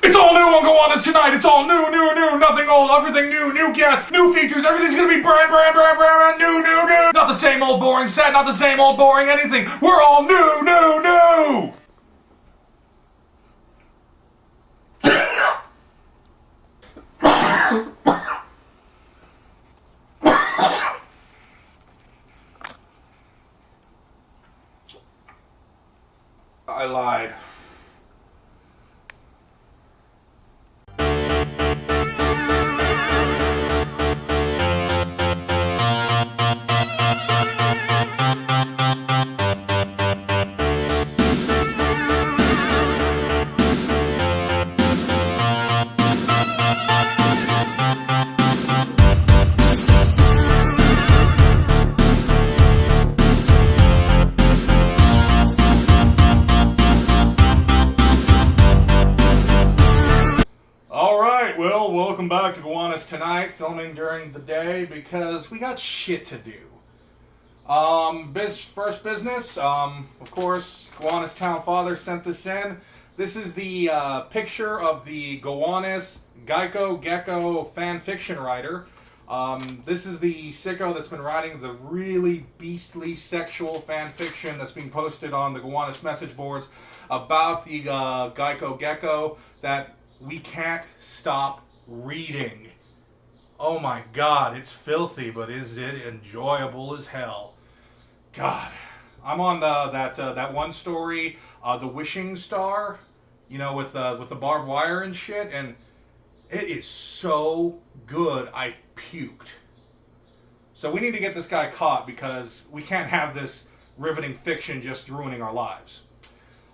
It's all new on Gowanus Tonight. It's all new, new, new. Nothing old, everything new. New cast, new features. Everything's gonna be brand, brand, brand, brand, brand new, new, new. Not the same old boring set, not the same old boring anything. We're all new, new, new. I lied. Well, welcome back to Gowanus Tonight, filming during the day because we got shit to do. First business, of course, Gowanus Town Father sent this in. This is the picture of the Gowanus Gecko fan fiction writer. This is the sicko that's been writing the really beastly sexual fan fiction that's being posted on the Gowanus message boards about the Gecko that we can't stop reading. Oh my god, it's filthy, but is it enjoyable as hell. God, I'm on that one story, The Wishing Star, you know, with the barbed wire and shit, and it is so good I puked. So we need to get this guy caught because we can't have this riveting fiction just ruining our lives.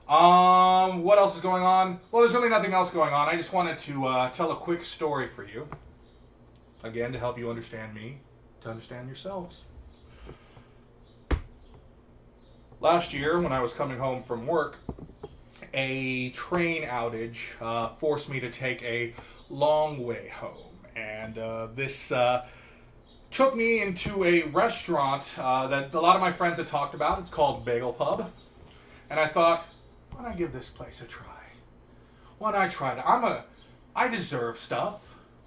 What else is going on? Well, there's really nothing else going on. I just wanted to tell a quick story for you. Again, to help you understand me, to understand yourselves. Last year, when I was coming home from work, a train outage forced me to take a long way home. And this took me into a restaurant that a lot of my friends had talked about. It's called Bagel Pub. And I thought, why don't I give this place a try? Why don't I try it? I deserve stuff.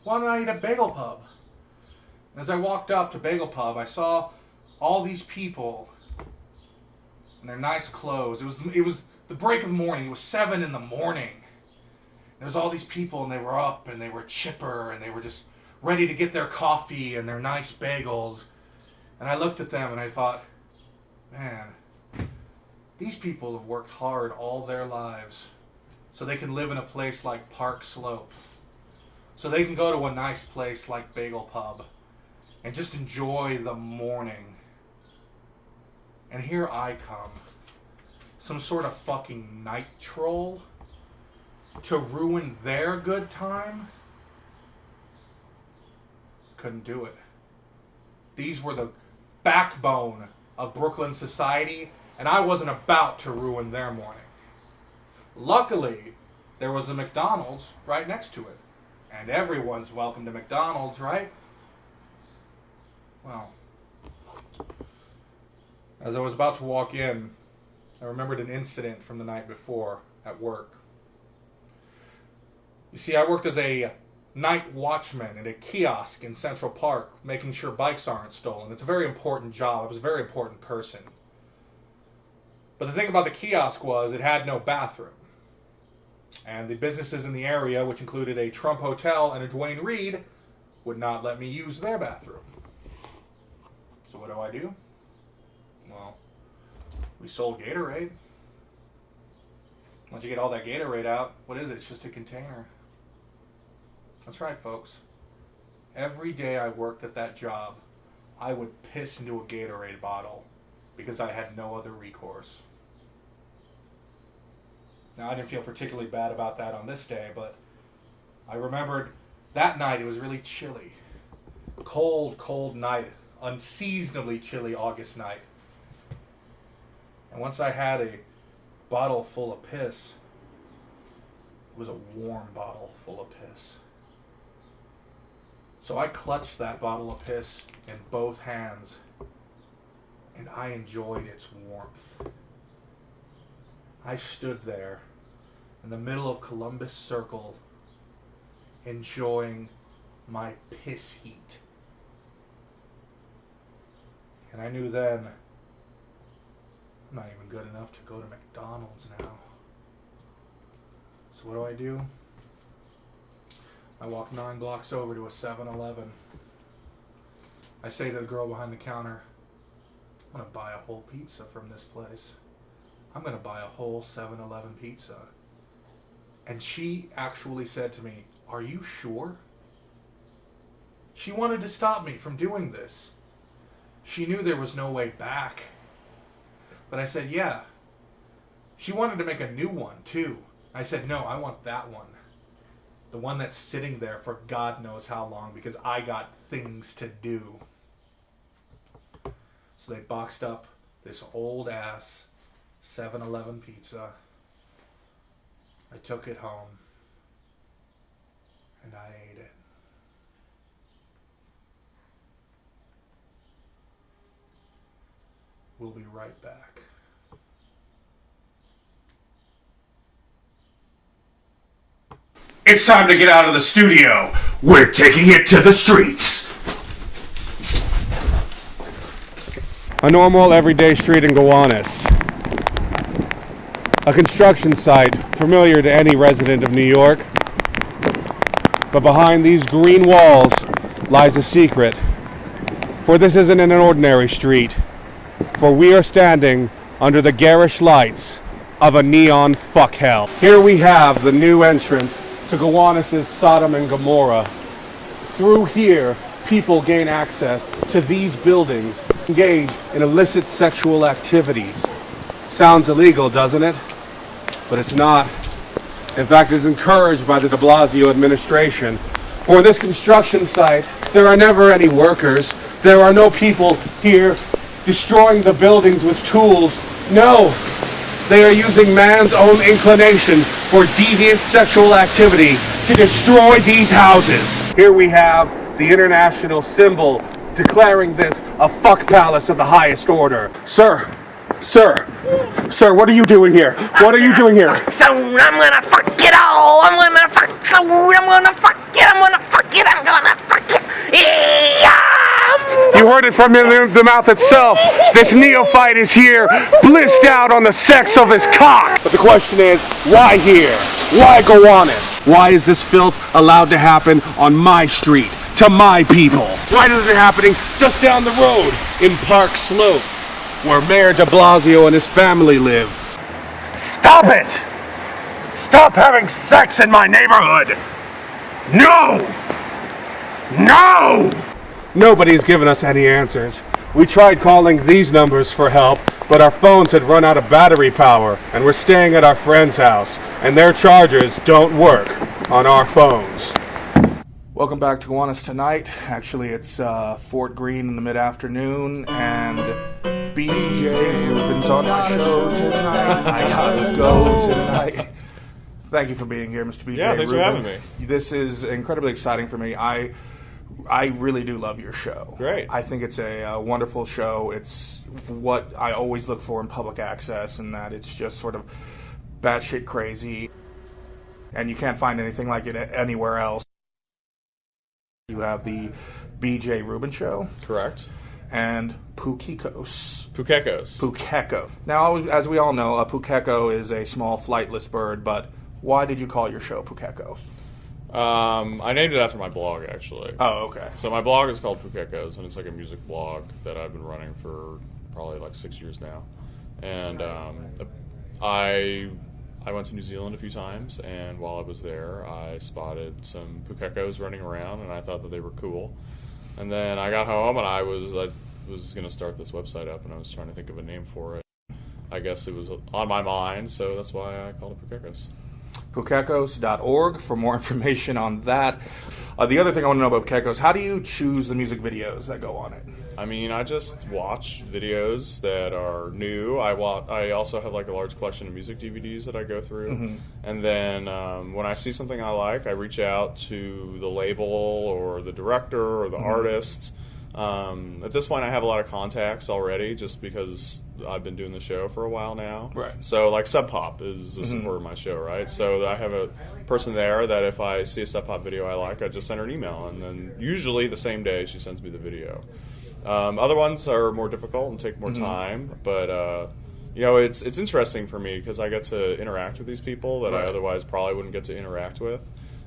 Why don't I eat at Bagel Pub? And as I walked up to Bagel Pub, I saw all these people in their nice clothes. It was the break of morning. It was 7 in the morning. There was all these people, and they were up, and they were chipper, and they were just ready to get their coffee and their nice bagels. And I looked at them, and I thought, man, these people have worked hard all their lives so they can live in a place like Park Slope. So they can go to a nice place like Bagel Pub and just enjoy the morning. And here I come, some sort of fucking night troll, to ruin their good time? Couldn't do it. These were the backbone of Brooklyn society, and I wasn't about to ruin their morning. Luckily, there was a McDonald's right next to it. And everyone's welcome to McDonald's, right? Well, as I was about to walk in, I remembered an incident from the night before at work. You see, I worked as a night watchman at a kiosk in Central Park, making sure bikes aren't stolen. It's a very important job. I was a very important person. But the thing about the kiosk was it had no bathroom. And the businesses in the area, which included a Trump Hotel and a Duane Reade, would not let me use their bathroom. So what do? Well, we sold Gatorade. Once you get all that Gatorade out, what is it? It's just a container. That's right, folks. Every day I worked at that job, I would piss into a Gatorade bottle because I had no other recourse. Now, I didn't feel particularly bad about that on this day, but I remembered that night it was really chilly. Cold, cold night. Unseasonably chilly August night. And once I had a bottle full of piss, it was a warm bottle full of piss. So I clutched that bottle of piss in both hands, and I enjoyed its warmth. I stood there in the middle of Columbus Circle enjoying my piss heat. And I knew then, I'm not even good enough to go to McDonald's now. So what do? I walk 9 blocks over to a 7-Eleven. I say to the girl behind the counter, I'm going to buy a whole pizza from this place. I'm going to buy a whole 7-Eleven pizza. And she actually said to me, are you sure? She wanted to stop me from doing this. She knew there was no way back. But I said, yeah. She wanted to make a new one, too. I said, no, I want that one. The one that's sitting there for God knows how long, because I got things to do. So they boxed up this old-ass 7-Eleven pizza. I took it home. And I ate it. We'll be right back. It's time to get out of the studio. We're taking it to the streets. A normal, everyday street in Gowanus. A construction site familiar to any resident of New York. But behind these green walls lies a secret. For this isn't an ordinary street. For we are standing under the garish lights of a neon fuck hell. Here we have the new entrance to Gowanus' Sodom and Gomorrah. Through here, people gain access to these buildings, engage in illicit sexual activities. Sounds illegal, doesn't it? But it's not. In fact, it's encouraged by the Blasio administration. For this construction site, there are never any workers. There are no people here destroying the buildings with tools. No, they are using man's own inclination for deviant sexual activity to destroy these houses. Here we have the international symbol declaring this a fuck palace of the highest order. Sir, what are you doing here? What are you doing here? So I'm gonna fuck it all. I'm gonna fuck it. I'm gonna fuck it. Yeah. You heard it from the mouth itself. This neophyte is here, blissed out on the sex of his cock. But the question is, why here? Why Gowanus? Why is this filth allowed to happen on my street, to my people? Why isn't it happening just down the road in Park Slope, where Mayor de Blasio and his family live? Stop it! Stop having sex in my neighborhood! No! No! Nobody's given us any answers. We tried calling these numbers for help, but our phones had run out of battery power, and we're staying at our friend's house, and their chargers don't work on our phones. Welcome back to Gowanus Tonight. Actually, it's Fort Greene in the mid-afternoon, and BJ Rubin's on my show tonight. I gotta go tonight. Thank you for being here, Mr. BJ Yeah, thanks Rubin. for having me. This is incredibly exciting for me. I really do love your show. Great. I think it's a wonderful show. It's what I always look for in public access, and that it's just sort of batshit crazy, and you can't find anything like it anywhere else. You have the BJ Rubin Show. Correct. And Pukekos. Pukekos. Pukeko. Now, as we all know, a Pukeko is a small flightless bird, but why did you call your show Pukekos? I named it after my blog, actually. Oh, okay. So my blog is called Pukekos, and it's like a music blog that I've been running for probably like 6 years now. And I went to New Zealand a few times, and while I was there, I spotted some Pukekos running around, and I thought that they were cool. And then I got home, and I was going to start this website up, and I was trying to think of a name for it. I guess it was on my mind, so that's why I called it Pukekos. Pukekos.org for more information on that. The other thing I want to know about Pukekos, how do you choose the music videos that go on it? I mean, I just watch videos that are new. I also have like a large collection of music DVDs that I go through. Mm-hmm. And then when I see something I like, I reach out to the label or the director or the artist At this point, I have a lot of contacts already, just because I've been doing the show for a while now. Right. So, like, Sub Pop is a supporter of my show, right? So I have a person there that if I see a Sub Pop video I like, I just send her an email, and then usually the same day she sends me the video. Other ones are more difficult and take more time, but you know, it's interesting for me because I get to interact with these people that I otherwise probably wouldn't get to interact with.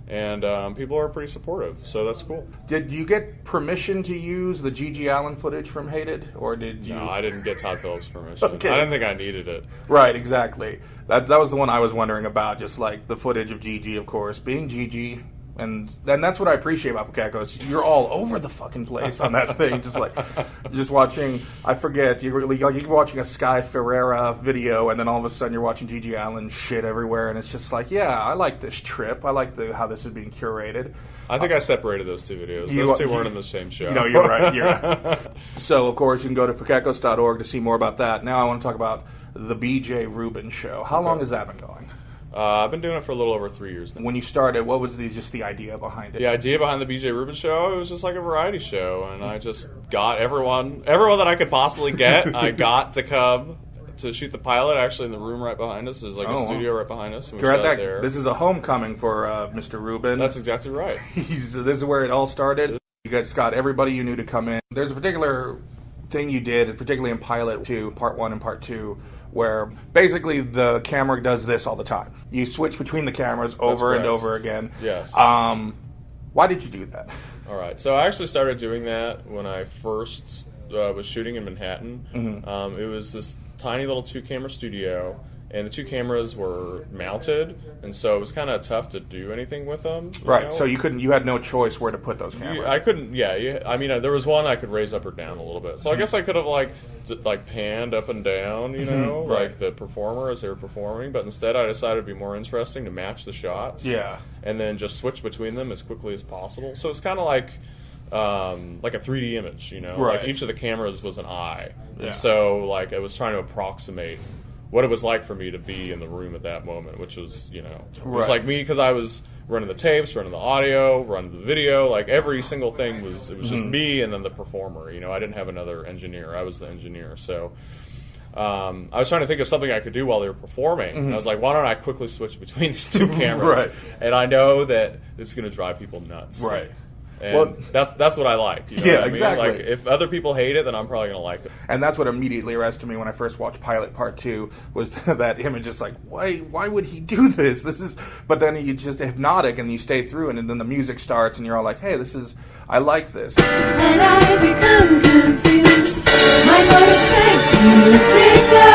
And people are pretty supportive, so that's cool. Did you get permission to use the G.G. Allen footage from Hated, or did you? No, I didn't get Todd Phillips' permission. Okay. I didn't think I needed it. Right, exactly. That was the one I was wondering about, just like the footage of G.G., of course, being G.G., and that's what I appreciate about Pukeko, is you're all over the fucking place on that thing, just watching, I forget, you're watching a Sky Ferreira video, and then all of a sudden you're watching G.G. Allen shit everywhere, and it's just like, yeah, I like this trip, I like how this is being curated. I think I separated those two videos. Those two weren't in the same show. No, you're right, yeah. So, of course, you can go to pukekos.org to see more about that. Now I want to talk about the BJ Rubin show. How long has that been going? I've been doing it for a little over 3 years now. When you started, what was just the idea behind it? The idea behind the BJ Rubin show, it was just like a variety show, and I just got everyone that I could possibly get. I got to come to shoot the pilot, actually in the room right behind us. There's like a studio right behind us, and we shot it there. This is a homecoming for Mr. Rubin. That's exactly right. This is where it all started. You guys got everybody you knew to come in. There's a particular thing you did, particularly in Pilot 2, Part 1 and Part 2, where basically the camera does this all the time. You switch between the cameras over and over again. Yes. Why did you do that? All right. So I actually started doing that when I first was shooting in Manhattan. It was this tiny little 2-camera studio, and the 2 cameras were mounted, and so it was kind of tough to do anything with them. Right. know? So you had no choice where to put those cameras. I couldn't. Yeah. I mean, there was one I could raise up or down a little bit. So I guess I could have like panned up and down, you know, like the performer as they were performing. But instead, I decided it'd be more interesting to match the shots. Yeah. And then just switch between them as quickly as possible. So it's kind of like a 3D image, you know. Right. Like each of the cameras was an eye, Yeah. and so like I was trying to approximate what it was like for me to be in the room at that moment, which was, you know, it was like me because I was running the tapes, running the audio, running the video, like every single thing was just me and then the performer. You know, I didn't have another engineer; I was the engineer. So I was trying to think of something I could do while they were performing, and I was like, why don't I quickly switch between these 2 cameras? Right. And I know that it's going to drive people nuts. Right. And that's what I like. You know what I mean? Exactly. Like, if other people hate it, then I'm probably going to like it. And that's what immediately arrested me when I first watched Pilot Part 2, was that image. Just like, why would he do this? But then you just hypnotic and you stay through, and then the music starts, and you're all like, hey, I like this. And I become confused. My body can't let go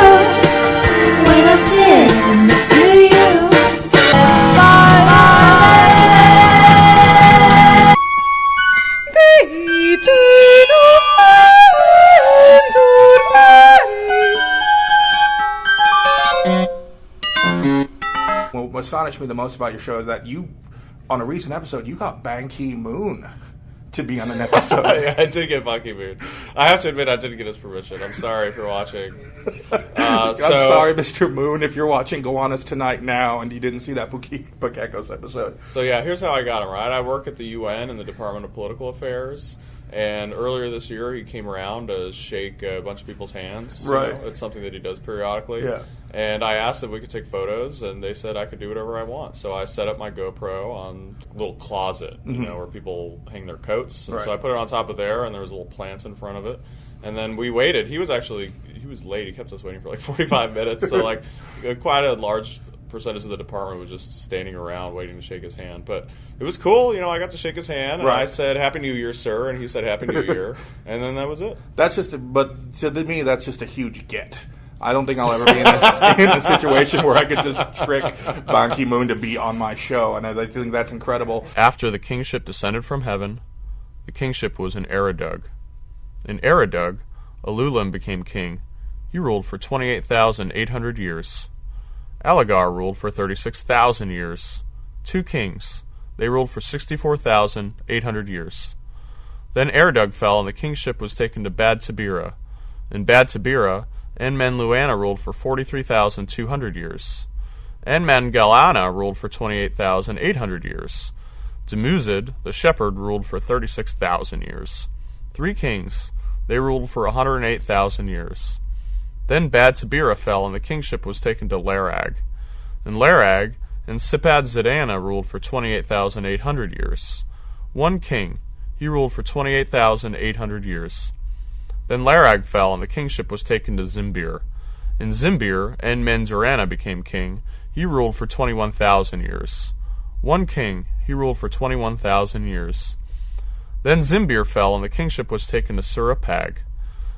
when I'm sitting next to you. What astonished me the most about your show is that you, on a recent episode, you got Ban Ki-moon to be on an episode. Yeah, I did get Ban Ki-moon. I have to admit, I didn't get his permission. I'm sorry if you're watching. I'm sorry, Mr. Moon, if you're watching Gowanus Tonight now and you didn't see that Pukekos episode. So yeah, here's how I got him, right? I work at the UN in the Department of Political Affairs, and earlier this year he came around to shake a bunch of people's hands. Right. You know, it's something that he does periodically. Yeah. And I asked if we could take photos, and they said I could do whatever I want. So I set up my GoPro on a little closet, you know, where people hang their coats. And so I put it on top of there, and there was a little plant in front of it. And then we waited. He was late. He kept us waiting for like 45 minutes. So like quite a large percentage of the department was just standing around waiting to shake his hand. But it was cool. You know, I got to shake his hand, and I said, "Happy New Year, sir," and he said, "Happy New Year," and then that was it. But to me, that's just a huge get. I don't think I'll ever be in a situation where I could just trick Ban Ki-moon to be on my show, and I think that's incredible. After the kingship descended from heaven, the kingship was in Eridug. In Eridug, Alulim became king. He ruled for 28,800 years. Alagar ruled for 36,000 years. 2 kings. They ruled for 64,800 years. Then Eridug fell, and the kingship was taken to Bad Tabira. In Bad Tabira, Enmenluana ruled for 43,200 years. Enmengalana ruled for 28,800 years. Demuzid, the shepherd, ruled for 36,000 years. 3 kings. They ruled for 108,000 years. Then Bad Tabira fell, and the kingship was taken to Larag. And Larag and Sipad Zidana ruled for 28,800 years. 1 king. He ruled for 28,800 years. Then Larag fell, and the kingship was taken to Zimbir. And Zimbir and Menzurana became king. He ruled for 21,000 years. 1 king. He ruled for 21,000 years. Then Zimbir fell, and the kingship was taken to Surapag.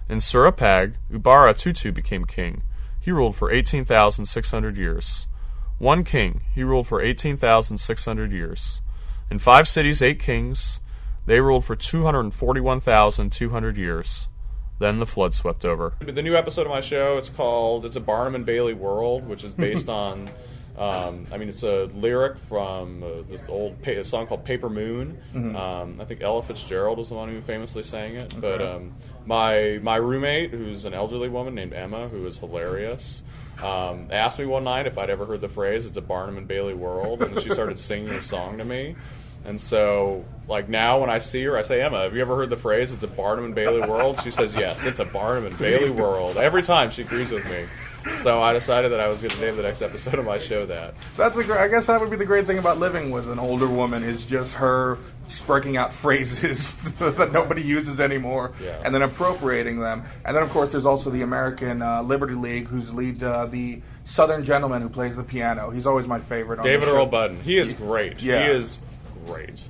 In Surapag, Ubara Tutu became king. He ruled for 18,600 years. 1 king. He ruled for 18,600 years. In 5 cities, 8 kings. They ruled for 241,200 years. Then the flood swept over. The new episode of my show, it's a Barnum and Bailey world, which is based on, it's a lyric from this old song called Paper Moon. I think Ella Fitzgerald was the one who famously sang it. Okay. But my roommate, who's an elderly woman named Emma, who is hilarious, asked me one night if I'd ever heard the phrase, it's a Barnum and Bailey world, and she started singing the song to me. And so, like, now when I see her, I say, Emma, have you ever heard the phrase, it's a Barnum and Bailey world? She says, yes, it's a Barnum and Bailey world. Every time she agrees with me. So I decided that I was going to name the next episode of my show that. I guess that would be the great thing about living with an older woman, is just her sparking out phrases that nobody uses anymore, and then appropriating them. And then, of course, there's also the American Liberty League, who's the Southern gentleman who plays the piano. He's always my favorite. David Earl Budden. He is great. Yeah. He is great.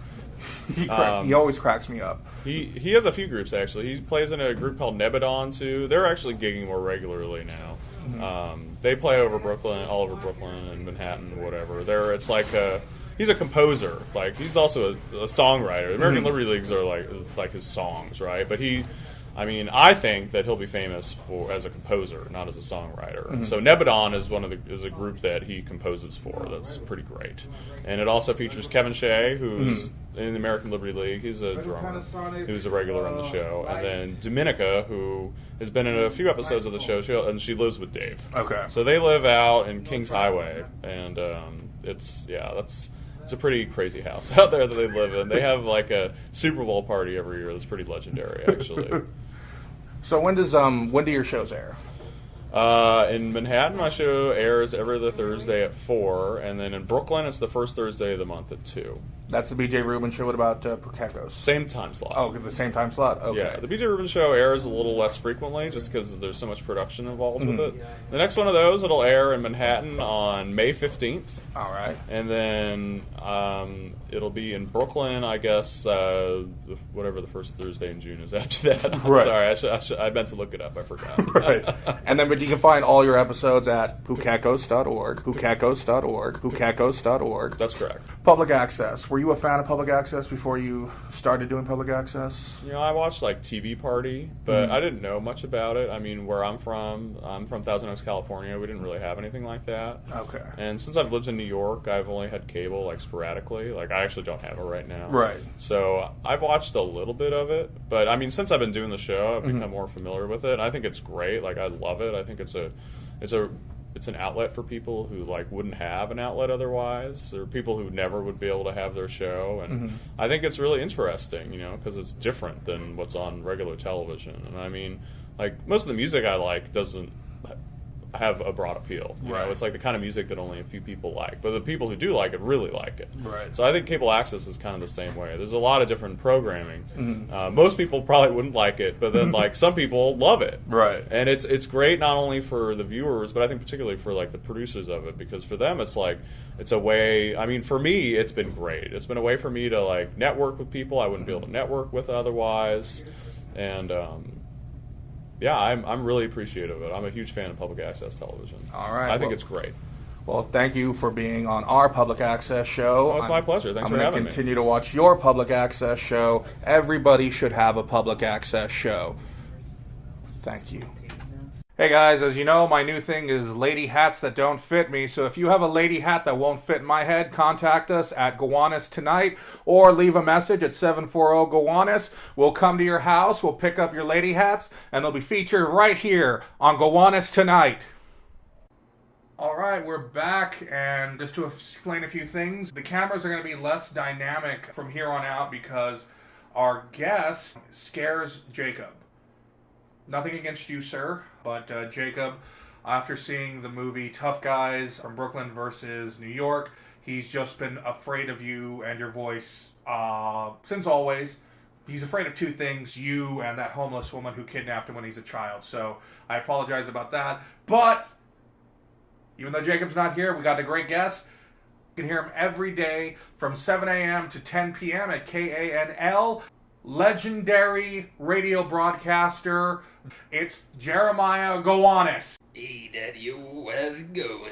He always cracks me up. He has a few groups, actually. He plays in a group called Nebadon, too. They're actually gigging more regularly now. They play all over Brooklyn and Manhattan, whatever. He's a composer. Like, he's also a songwriter. The American Liberty Leagues are like his songs, right? But I think that he'll be famous as a composer, not as a songwriter. So Nebadon is a group that he composes for. That's pretty great. And it also features Kevin Shea, who's in the American Liberty League. He's a drummer who's a regular on the show. And then Dominica, who has been in a few episodes of the show, and she lives with Dave. Okay. So they live out in Kings Highway, and it's a pretty crazy house out there that they live in. They have like a Super Bowl party every year that's pretty legendary, actually. So when do your shows air? In Manhattan, my show airs every other Thursday at 4, and then in Brooklyn, it's the first Thursday of the month at 2. That's the BJ Rubin show. What about Pukekos? Same time slot. Oh, the same time slot? Okay. Yeah, the BJ Rubin show airs a little less frequently just because there's so much production involved with it. The next one of those, it'll air in Manhattan on May 15th. All right. And then it'll be in Brooklyn, I guess, whatever the first Thursday in June is after that. Right. Sorry, I meant to look it up. I forgot. Right. And then, but you can find all your episodes at pukekos.org, pukekos.org, pukekos.org. That's correct. Public access. Were you a fan of public access before you started doing public access? I watched like TV Party, but I didn't know much about it. I mean, where I'm from Thousand Oaks, California. We didn't really have anything like that. Okay. And since I've lived in New York, I've only had cable like sporadically. Like, I actually don't have it right now. Right. So I've watched a little bit of it, but I mean, since I've been doing the show, I've become more familiar with it. I think it's great. Like, I love it. I think it's an outlet for people who like wouldn't have an outlet otherwise, or people who never would be able to have their show. And I think it's really interesting, because it's different than what's on regular television. And I mean, like, most of the music I like doesn't have a broad appeal. You know, it's like the kind of music that only a few people like, but the people who do like it really like it. Right. So I think cable access is kind of the same way. There's a lot of different programming. Most people probably wouldn't like it, but then like some people love it. Right. And it's great not only for the viewers, but I think particularly for like the producers of it, because for them it's like it's a way. I mean, for me, it's been great. It's been a way for me to like network with people I wouldn't be able to network with otherwise, and yeah, I'm really appreciative of it. I'm a huge fan of public access television. All right. I think it's great. Well, thank you for being on our public access show. Oh, it's my pleasure. Thanks for having me. I'm going to continue to watch your public access show. Everybody should have a public access show. Thank you. Hey guys, as you know, my new thing is lady hats that don't fit me. So if you have a lady hat that won't fit my head, contact us at Gowanus Tonight or leave a message at 740-GOWANUS. We'll come to your house, we'll pick up your lady hats, and they'll be featured right here on Gowanus Tonight. All right, we're back, and just to explain a few things, the cameras are going to be less dynamic from here on out because Our guest scares Jacob. Nothing against you, sir, but Jacob, after seeing the movie Tough Guys from Brooklyn versus New York, he's just been afraid of you and your voice since always. He's afraid of two things, you and that homeless woman who kidnapped him when he's a child. So I apologize about that. But even though Jacob's not here, we got a great guest. You can hear him every day from 7 a.m. to 10 p.m. at KANL. Legendary radio broadcaster. It's Jeremiah Gowanus. Hey, Daddy, how's it going?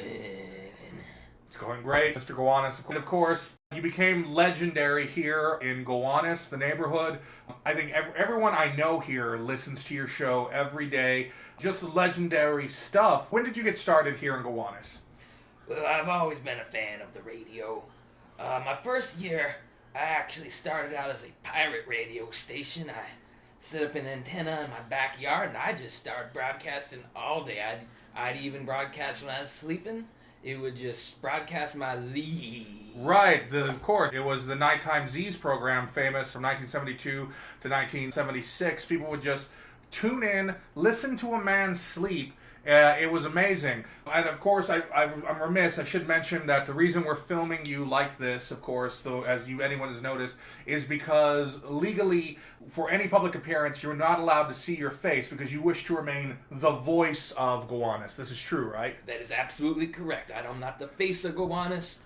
It's going great, Mr. Gowanus. And of course, you became legendary here in Gowanus, the neighborhood. I think everyone I know here listens to your show every day. Just legendary stuff. When did you get started here in Gowanus? Well, I've always been a fan of the radio. My first year, I actually started out as a pirate radio station. I set up an antenna in my backyard, and I just started broadcasting all day. I'd even broadcast when I was sleeping. It would just broadcast my Z. Right, of course. It was the Nighttime Z's program, famous from 1972 to 1976. People would just tune in, listen to a man sleep. It was amazing. And of course, I'm remiss. I should mention that the reason we're filming you like this, of course, though, as anyone has noticed, is because legally, for any public appearance, you're not allowed to see your face because you wish to remain the voice of Gowanus. This is true, right? That is absolutely correct. I'm not the face of Gowanus.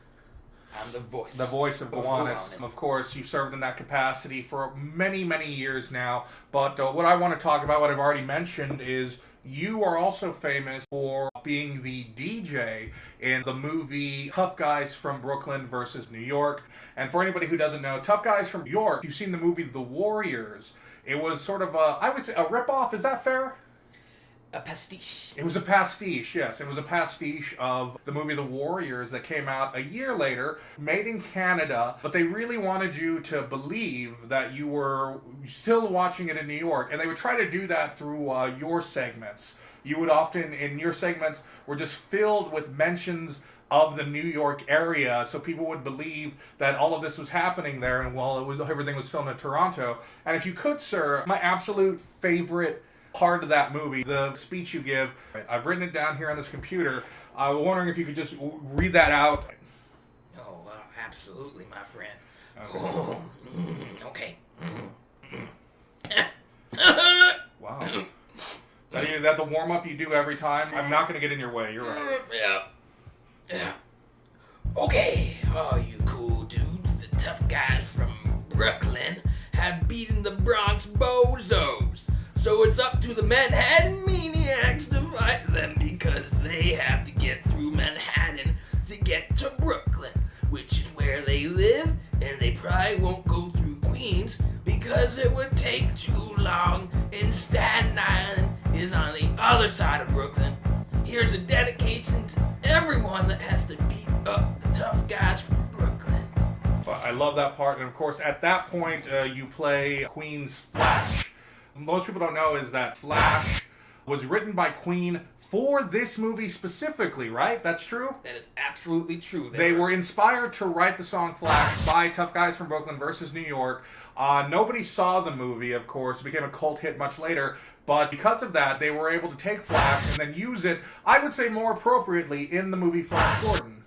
I'm the voice. The voice of Gowanus. Of course, you've served in that capacity for many, many years now. But what I want to talk about, what I've already mentioned, is you are also famous for being the DJ in the movie Tough Guys from Brooklyn versus New York. And for anybody who doesn't know, Tough Guys from New York, you've seen the movie The Warriors. It was sort of I would say a ripoff, is that fair? A pastiche. It was a pastiche, yes. It was a pastiche of the movie The Warriors that came out a year later, made in Canada, but they really wanted you to believe that you were still watching it in New York, and they would try to do that through your segments. You would often, in your segments, were just filled with mentions of the New York area, so people would believe that all of this was happening there, and everything was filmed in Toronto. And if you could, sir, my absolute favorite part of that movie, the speech you give, I've written it down here on this computer. I was wondering if you could just read that out. Oh, absolutely, my friend. Okay. Okay. Wow. Is that the warm-up you do every time? I'm not going to get in your way, you're right. Yeah. Okay, all you cool dudes, the tough guys from Brooklyn, have beaten the Bronx bozos. So it's up to the Manhattan maniacs to fight them because they have to get through Manhattan to get to Brooklyn, which is where they live, and they probably won't go through Queens because it would take too long, and Staten Island is on the other side of Brooklyn. Here's a dedication to everyone that has to beat up the tough guys from Brooklyn. I love that part, and of course at that point you play Queen's Flash. Most people don't know is that Flash was written by Queen for this movie specifically, right? That's true? That is absolutely true. They were inspired to write the song Flash by Tough Guys from Brooklyn versus New York. Nobody saw the movie, of course. It became a cult hit much later. But because of that, they were able to take Flash and then use it, I would say more appropriately, in the movie Flash Gordon.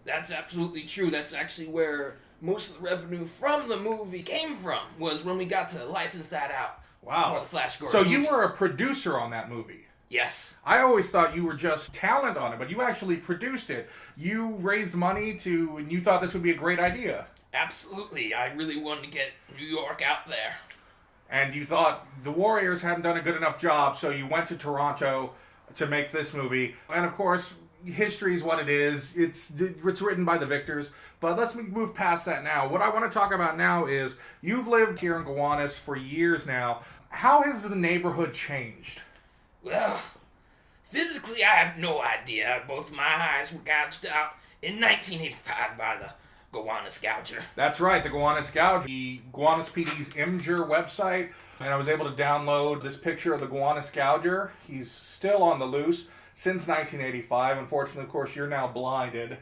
That's absolutely true. That's actually where most of the revenue from the movie came from, was when we got to license that out. Wow. For the Flash Gordon So movie. you were a producer on that movie? Yes. I always thought you were just talent on it, but you actually produced it. You raised money and you thought this would be a great idea. Absolutely. I really wanted to get New York out there. And you thought the Warriors hadn't done a good enough job, so you went to Toronto to make this movie. And of course, history is what it is. It's written by the victors. But let's move past that now. What I want to talk about now is you've lived here in Gowanus for years now. How has the neighborhood changed? Well, physically I have no idea. Both my eyes were gouged out in 1985 by the Gowanus Gouger. That's right, the Gowanus Gouger. The Gowanus PD's Imgur website. And I was able to download this picture of the Gowanus Gouger. He's still on the loose since 1985. Unfortunately, of course, you're now blinded.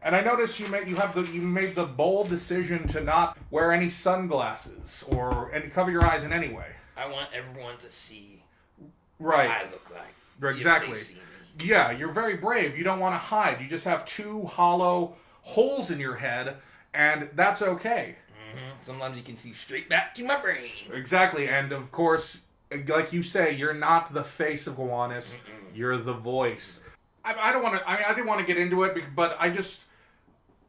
And I noticed you made the bold decision to not wear any sunglasses and cover your eyes in any way. I want everyone to see Right. what I look like. Exactly. If they see me. Yeah, you're very brave. You don't want to hide. You just have two hollow holes in your head, and that's okay. Sometimes you can see straight back to my brain. Exactly, and of course, like you say, you're not the face of Gowanus. You're the voice. I don't want to. I didn't want to get into it, but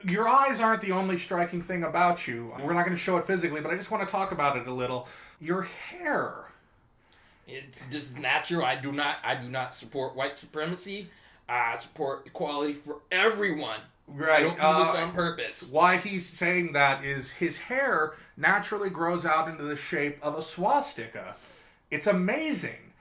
your eyes aren't the only striking thing about you. We're not going to show it physically, but I just want to talk about it a little. Your hair. It's just natural. I do not support white supremacy. I support equality for everyone. Right. I don't do this on purpose. Why he's saying that is his hair naturally grows out into the shape of a swastika. It's amazing.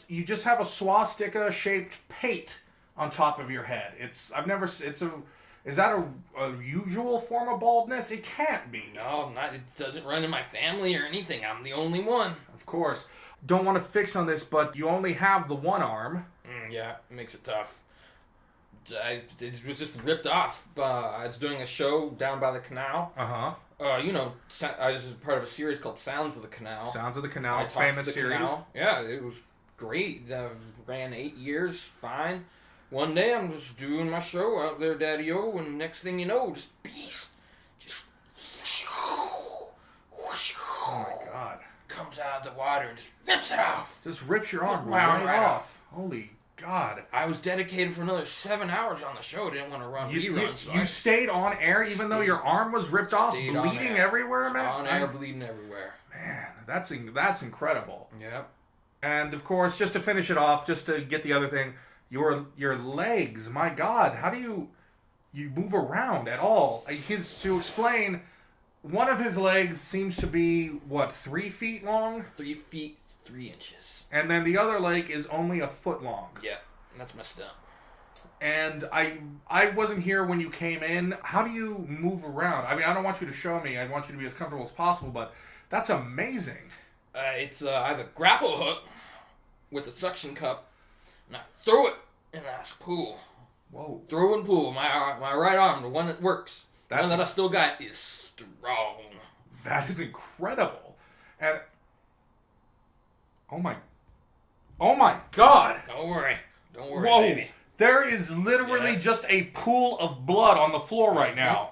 You just have a swastika shaped pate on top of your head. Is that a usual form of baldness? It can't be. No, it doesn't run in my family or anything. I'm the only one. Of course. Don't want to fix on this, but you only have the one arm. Yeah, it makes it tough. It was just ripped off. I was doing a show down by the canal. I was part of a series called Sounds of the Canal. Sounds of the Canal, I talked famous to the series. Canal. Yeah, it was great. Ran 8 years, fine. One day I'm just doing my show out there, Daddy-O, and next thing you know, just beast, just oh my God, comes out of the water and just rips it off. Just rips your arm right right off. off. Holy God. I was dedicated for another 7 hours on the show. Didn't want to run reruns. You stayed on air even though your arm was ripped off, bleeding everywhere, man? On air, bleeding everywhere. Man, that's incredible. Yep. And of course, just to finish it off, just to get the other thing, your legs, my God, how do you move around at all? To explain, one of his legs seems to be, 3 feet long? 3 feet, 3 inches. And then the other leg is only a foot long. Yeah, that's messed up. And I wasn't here when you came in. How do you move around? I mean, I don't want you to show me. I want you to be as comfortable as possible, but that's amazing. I have a grapple hook with a suction cup, and I throw it in that pool. Whoa. Throw and pull. My right arm, the one that works. The one that I still got is strong. That is incredible. And oh my God. Don't worry, whoa, baby. There is literally just a pool of blood on the floor right now.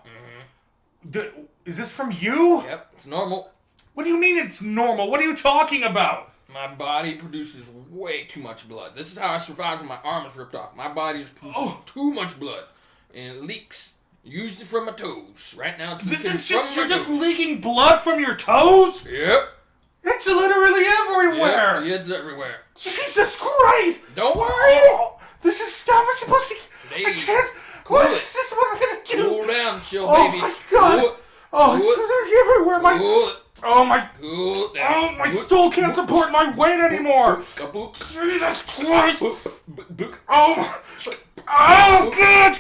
Is this from you? Yep, it's normal. What do you mean it's normal? What are you talking about? My body produces way too much blood. This is how I survived when my arm was ripped off. My body is producing too much blood, and it leaks. Usually from my toes. Right now, you're just leaking blood from your toes? Yep. It's literally everywhere. Yep, it's everywhere. Jesus Christ! Don't worry. Oh, this is not supposed to. Hey, I can't. What is this? What am I gonna do? Cool down, chill, oh baby. My God. Cool. Oh, it's literally everywhere. Oh my. Cool down. Oh, my stool can't support my weight anymore. Jesus Christ! Oh. Oh, God!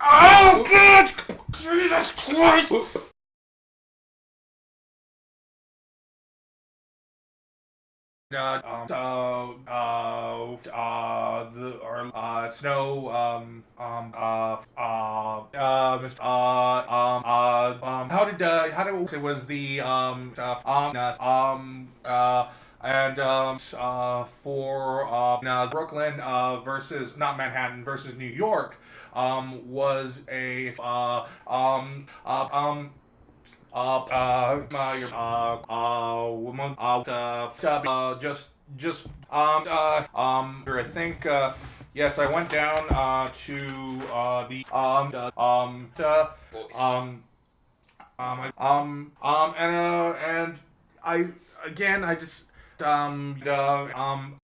Oh, God! Jesus Christ! Brooklyn versus not Manhattan versus New York was a woman I think yes, I went down to the and I just